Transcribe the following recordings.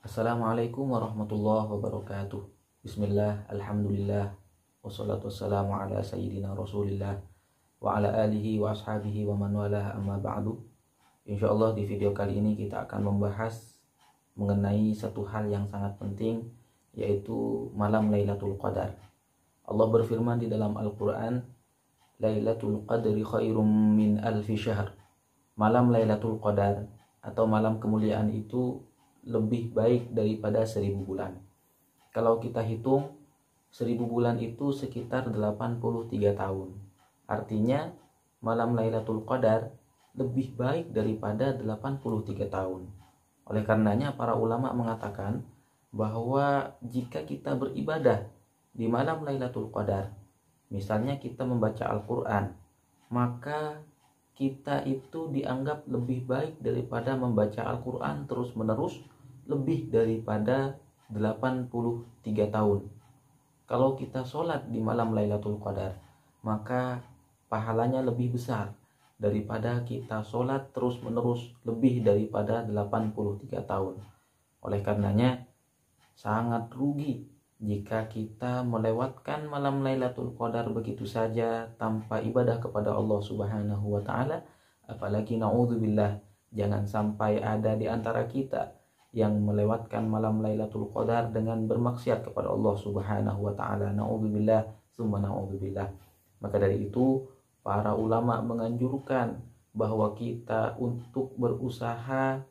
Assalamualaikum warahmatullahi wabarakatuh. Bismillah, alhamdulillah, wassalatu wassalamu ala sayyidina rasulillah wa ala alihi wa ashabihi wa man wala amma ba'du. Insyaallah di video kali ini kita akan membahas mengenai satu hal yang sangat penting, yaitu malam Lailatul Qadar. Allah berfirman di dalam Al-Quran, Lailatul Qadri khairum min alfi syahr. Malam Lailatul Qadar atau malam kemuliaan itu lebih baik daripada 1000 bulan. Kalau kita hitung 1000 bulan itu sekitar 83 tahun. Artinya malam Lailatul Qadar lebih baik daripada 83 tahun. Oleh karenanya para ulama mengatakan bahwa jika kita beribadah di malam Lailatul Qadar, misalnya kita membaca Al-Quran, maka kita itu dianggap lebih baik daripada membaca Al-Quran terus-menerus lebih daripada 83 tahun. Kalau kita sholat di malam Lailatul Qadar, maka pahalanya lebih besar daripada kita sholat terus-menerus lebih daripada 83 tahun. Oleh karenanya sangat rugi jika kita melewatkan malam Lailatul Qadar begitu saja tanpa ibadah kepada Allah Subhanahu wa taala. Apalagi naudzubillah, jangan sampai ada di antara kita yang melewatkan malam Lailatul Qadar dengan bermaksiat kepada Allah Subhanahu wa taala. Naudzubillah, tsumma naudzubillah. Maka dari itu para ulama menganjurkan bahwa kita untuk berusaha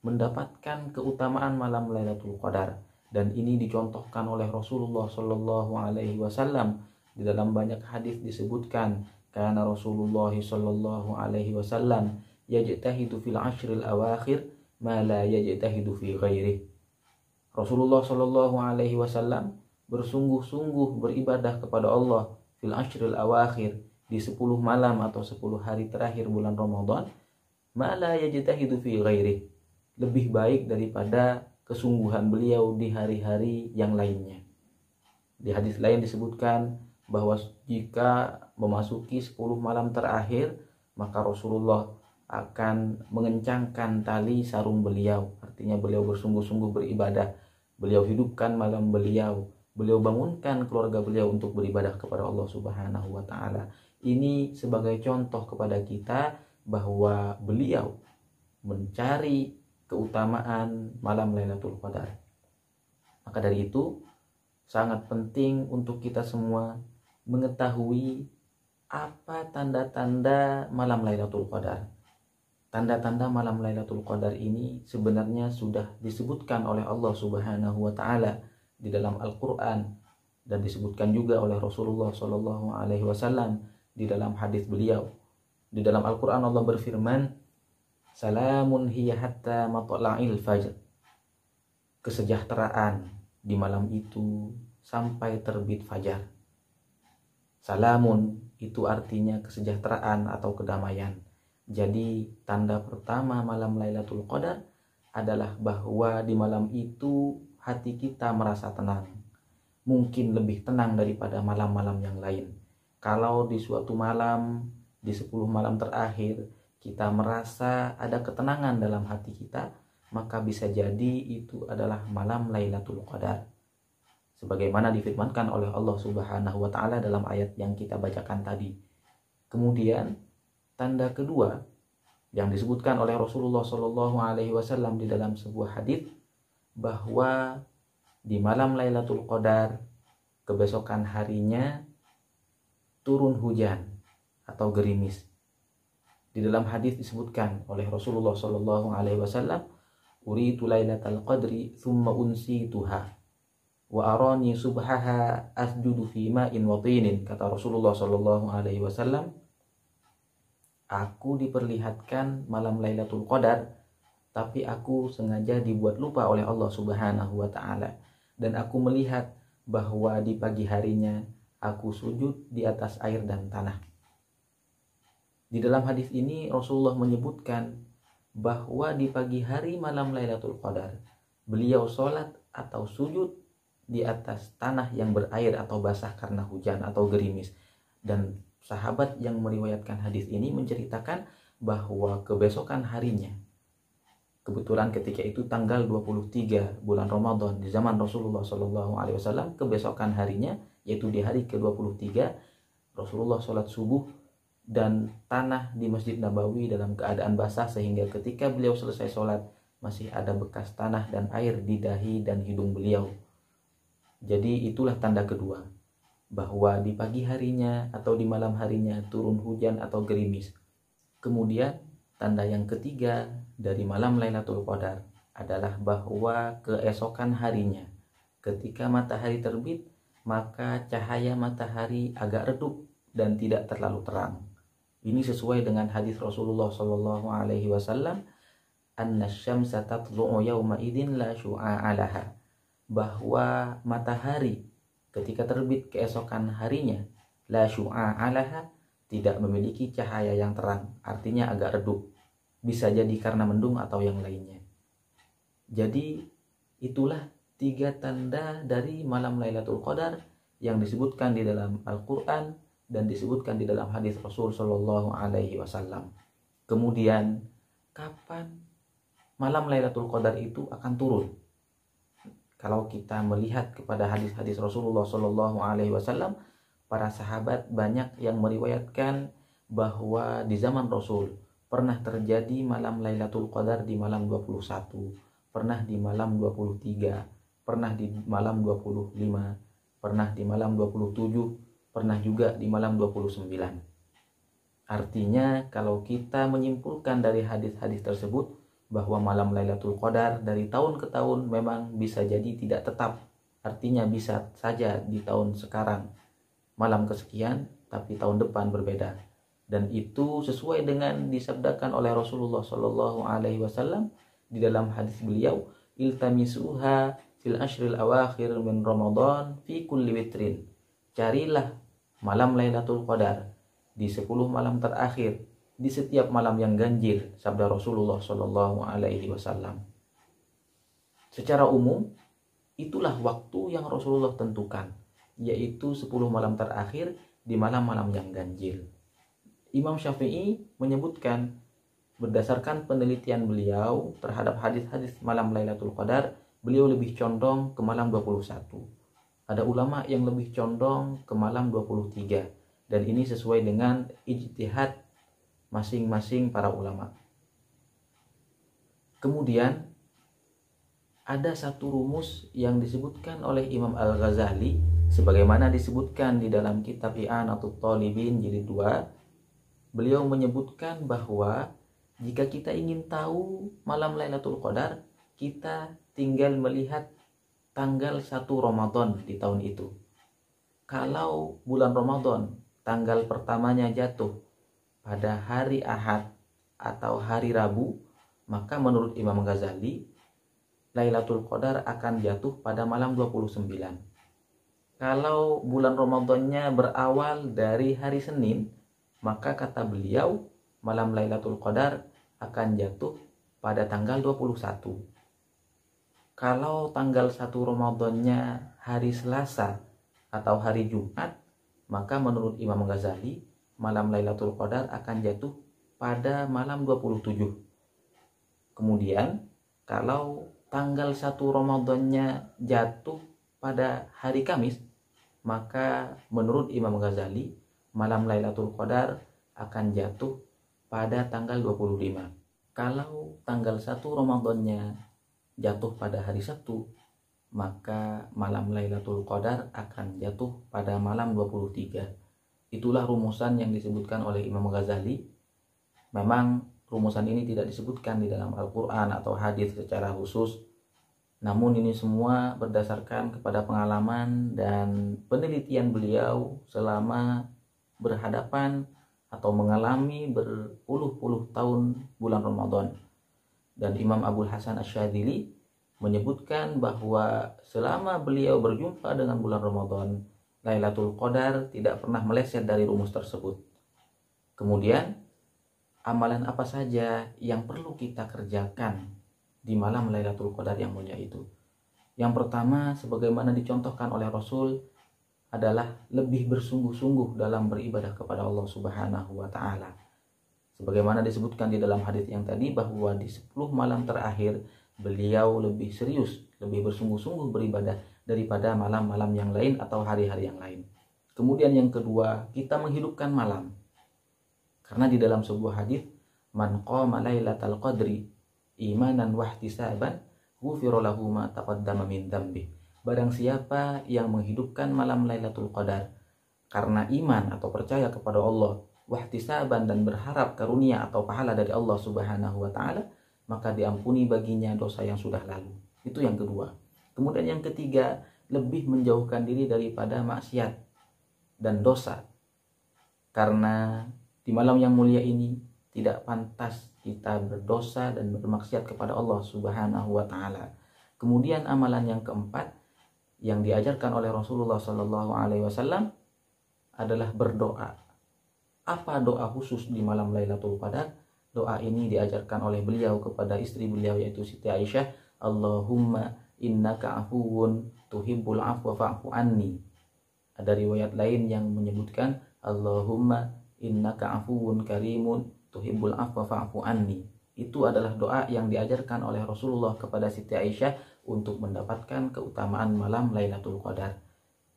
mendapatkan keutamaan malam Lailatul Qadar, dan ini dicontohkan oleh Rasulullah Shallallahu alaihi wasallam. Di dalam banyak hadis disebutkan, karena Rasulullah Shallallahu alaihi wasallam yajtahidu fil ashril awakhir ma la yajtahidu fi ghairi. Rasulullah Shallallahu alaihi wasallam bersungguh-sungguh beribadah kepada Allah fil ashril awakhir, di 10 malam atau 10 hari terakhir bulan Ramadan, ma la yajtahidu fi ghairi, lebih baik daripada kesungguhan beliau di hari-hari yang lainnya. Di hadis lain disebutkan bahwa jika memasuki 10 malam terakhir, maka Rasulullah akan mengencangkan tali sarung beliau. Artinya beliau bersungguh-sungguh beribadah. Beliau hidupkan malam beliau. Beliau bangunkan keluarga beliau untuk beribadah kepada Allah Subhanahu wa taala. Ini sebagai contoh kepada kita bahwa beliau mencari keutamaan malam Lailatul Qadar. Maka dari itu sangat penting untuk kita semua mengetahui apa tanda-tanda malam Lailatul Qadar. Tanda-tanda malam Lailatul Qadar ini sebenarnya sudah disebutkan oleh Allah Subhanahu wa taala di dalam Al-Qur'an, dan disebutkan juga oleh Rasulullah Shallallahu alaihi wasallam di dalam hadis beliau. Di dalam Al-Qur'an Allah berfirman, Salamun hiya hatta matla'il fajr. Kesejahteraan di malam itu sampai terbit fajar. Salamun itu artinya kesejahteraan atau kedamaian. Jadi tanda pertama malam Lailatul Qadar adalah bahwa di malam itu hati kita merasa tenang. Mungkin lebih tenang daripada malam-malam yang lain. Kalau di suatu malam, di 10 malam terakhir, kita merasa ada ketenangan dalam hati kita, maka bisa jadi itu adalah malam Lailatul Qadar. Sebagaimana difirmankan oleh Allah Subhanahu wa taala dalam ayat yang kita bacakan tadi. Kemudian tanda kedua yang disebutkan oleh Rasulullah Shallallahu alaihi wasallam di dalam sebuah hadis, bahwa di malam Lailatul Qadar kebesokan harinya turun hujan atau gerimis. Di dalam hadis disebutkan oleh Rasulullah Shallallahu alaihi wasallam, uritu lailatal qadri thumma unsituha wa arani subhaha asjudu fi ma'in wa tinin. Kata Rasulullah Shallallahu alaihi wasallam, aku diperlihatkan malam Lailatul Qadar, tapi aku sengaja dibuat lupa oleh Allah Subhanahu wa taala, dan aku melihat bahwa di pagi harinya aku sujud di atas air dan tanah. Di dalam hadis ini Rasulullah menyebutkan bahwa di pagi hari malam Lailatul Qadar beliau sholat atau sujud di atas tanah yang berair atau basah karena hujan atau gerimis, dan sahabat yang meriwayatkan hadis ini menceritakan bahwa kebesokan harinya, kebetulan ketika itu tanggal 23 bulan Ramadan di zaman Rasulullah SAW, kebesokan harinya yaitu di hari ke-23 Rasulullah sholat subuh dan tanah di Masjid Nabawi dalam keadaan basah, sehingga ketika beliau selesai sholat masih ada bekas tanah dan air di dahi dan hidung beliau. Jadi itulah tanda kedua, bahwa di pagi harinya atau di malam harinya turun hujan atau gerimis. Kemudian tanda yang ketiga dari malam Lailatul Qadar adalah bahwa keesokan harinya ketika matahari terbit, maka cahaya matahari agak redup dan tidak terlalu terang. Ini sesuai dengan hadis Rasulullah SAW, "Annasyamsa tatlu'u yawma idzin la syu'a'a laha." Bahwa matahari ketika terbit keesokan harinya la syu'a'a laha, tidak memiliki cahaya yang terang, artinya agak redup. Bisa jadi karena mendung atau yang lainnya. Jadi itulah 3 tanda dari malam Lailatul Qadar yang disebutkan di dalam Al-Quran dan disebutkan di dalam hadis Rasul Shallallahu Alaihi Wasallam. Kemudian kapan malam Lailatul Qadar itu akan turun? Kalau kita melihat kepada hadis-hadis Rasulullah Shallallahu Alaihi Wasallam, para sahabat banyak yang meriwayatkan bahwa di zaman Rasul pernah terjadi malam Lailatul Qadar di malam 21, pernah di malam 23, pernah di malam 25, pernah di malam 27, pernah juga di malam 29. Artinya kalau kita menyimpulkan dari hadis-hadis tersebut bahwa malam Lailatul Qadar dari tahun ke tahun memang bisa jadi tidak tetap. Artinya bisa saja di tahun sekarang malam kesekian, tapi tahun depan berbeda. Dan itu sesuai dengan disabdakan oleh Rasulullah Shallallahu Alaihi Wasallam di dalam hadis beliau, "Iltamisuha fil ashril awakhir min Ramadan fi kulli witrin." Carilah malam Lailatul Qadar di 10 malam terakhir, di setiap malam yang ganjil, sabda Rasulullah Shallallahu Alaihi Wasallam. Secara umum, itulah waktu yang Rasulullah tentukan, yaitu 10 malam terakhir di malam-malam yang ganjil. Imam Syafi'i menyebutkan, berdasarkan penelitian beliau terhadap hadis-hadis malam Lailatul Qadar, beliau lebih condong ke malam 21. Ada ulama yang lebih condong ke malam 23, dan ini sesuai dengan ijtihad masing-masing para ulama. Kemudian ada satu rumus yang disebutkan oleh Imam Al-Ghazali sebagaimana disebutkan di dalam kitab I'anatut Talibin jilid 2. Beliau menyebutkan bahwa jika kita ingin tahu malam Lailatul Qadar, kita tinggal melihat tanggal 1 Ramadan di tahun itu. Kalau bulan Ramadan tanggal pertamanya jatuh pada hari Ahad atau hari Rabu, maka menurut Imam Ghazali Lailatul Qadar akan jatuh pada malam 29. Kalau bulan Ramadannya berawal dari hari Senin, maka kata beliau malam Lailatul Qadar akan jatuh pada tanggal 21. Kalau tanggal 1 Ramadannya hari Selasa atau hari Jumat, maka menurut Imam Ghazali malam Lailatul Qadar akan jatuh pada malam 27. Kemudian kalau tanggal 1 Ramadannya jatuh pada hari Kamis, maka menurut Imam Ghazali malam Lailatul Qadar akan jatuh pada tanggal 25. Kalau tanggal 1 Ramadannya jatuh pada hari Sabtu, maka malam Lailatul Qadar akan jatuh pada malam 23. Itulah rumusan yang disebutkan oleh Imam Ghazali. Memang rumusan ini tidak disebutkan di dalam Al-Quran atau hadis secara khusus, namun ini semua berdasarkan kepada pengalaman dan penelitian beliau selama berhadapan atau mengalami berpuluh-puluh tahun bulan Ramadan. Dan Imam Abul Hasan Asy-Syadzili menyebutkan bahwa selama beliau berjumpa dengan bulan Ramadan, Lailatul Qadar tidak pernah meleset dari rumus tersebut. Kemudian, amalan apa saja yang perlu kita kerjakan di malam Lailatul Qadar yang mulia itu? Yang pertama, sebagaimana dicontohkan oleh Rasul, adalah lebih bersungguh-sungguh dalam beribadah kepada Allah Subhanahu wa taala. Sebagaimana disebutkan di dalam hadis yang tadi bahwa di 10 malam terakhir beliau lebih serius, lebih bersungguh-sungguh beribadah daripada malam-malam yang lain atau hari-hari yang lain. Kemudian yang kedua, kita menghidupkan malam. Karena di dalam sebuah hadis, man qama lailatal qadri imanan wahtisaban ghufira lahu ma taqaddama min dzambi. Barang siapa yang menghidupkan malam Lailatul Qadar karena iman atau percaya kepada Allah, wahtisaban dan berharap karunia atau pahala dari Allah Subhanahu wa taala, maka diampuni baginya dosa yang sudah lalu. Itu yang kedua. Kemudian yang ketiga, lebih menjauhkan diri daripada maksiat dan dosa. Karena di malam yang mulia ini tidak pantas kita berdosa dan bermaksiat kepada Allah Subhanahu wa taala. Kemudian amalan yang keempat yang diajarkan oleh Rasulullah Sallallahu Alaihi Wasallam adalah berdoa. Apa doa khusus di malam Lailatul Qadar? Doa ini diajarkan oleh beliau kepada istri beliau yaitu Siti Aisyah, Allahumma innaka afuwun tuhibbul afwa fa'fu anni. Ada riwayat lain yang menyebutkan Allahumma innaka afuwun karimun tuhibbul afwa fa'fu anni. Itu adalah doa yang diajarkan oleh Rasulullah kepada Siti Aisyah untuk mendapatkan keutamaan malam Lailatul Qadar.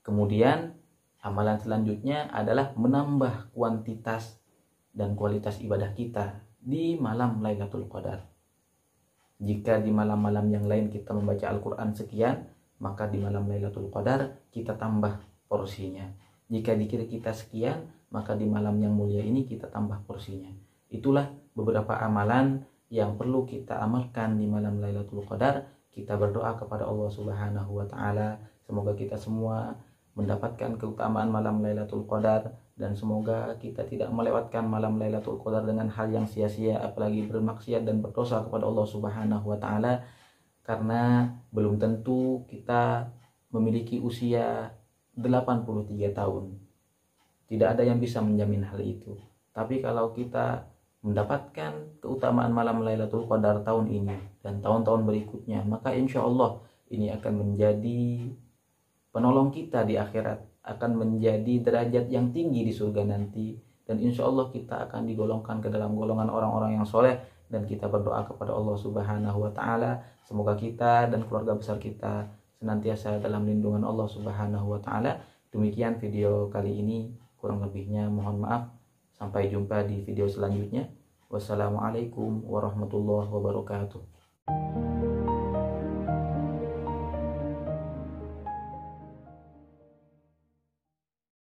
Kemudian amalan selanjutnya adalah menambah kuantitas dan kualitas ibadah kita di malam Lailatul Qadar. Jika di malam-malam yang lain kita membaca Al-Quran sekian, maka di malam Lailatul Qadar kita tambah porsinya. Jika dikira kita sekian, maka di malam yang mulia ini kita tambah porsinya. Itulah beberapa amalan yang perlu kita amalkan di malam Lailatul Qadar. Kita berdoa kepada Allah Subhanahu wa taala, semoga kita semua mendapatkan keutamaan malam Lailatul Qadar dan semoga kita tidak melewatkan malam Lailatul Qadar dengan hal yang sia-sia, apalagi bermaksiat dan berdosa kepada Allah Subhanahu wa taala, karena belum tentu kita memiliki usia 83 tahun. Tidak ada yang bisa menjamin hal itu. Tapi kalau kita mendapatkan keutamaan malam Lailatul Qadar tahun ini dan tahun-tahun berikutnya, maka insya Allah ini akan menjadi penolong kita di akhirat, akan menjadi derajat yang tinggi di surga nanti, dan insya Allah kita akan digolongkan ke dalam golongan orang-orang yang soleh. Dan kita berdoa kepada Allah Subhanahu wa taala, semoga kita dan keluarga besar kita senantiasa dalam lindungan Allah Subhanahu wa taala. Demikian video kali ini, kurang lebihnya mohon maaf. Sampai jumpa di video selanjutnya. Wassalamualaikum warahmatullahi wabarakatuh.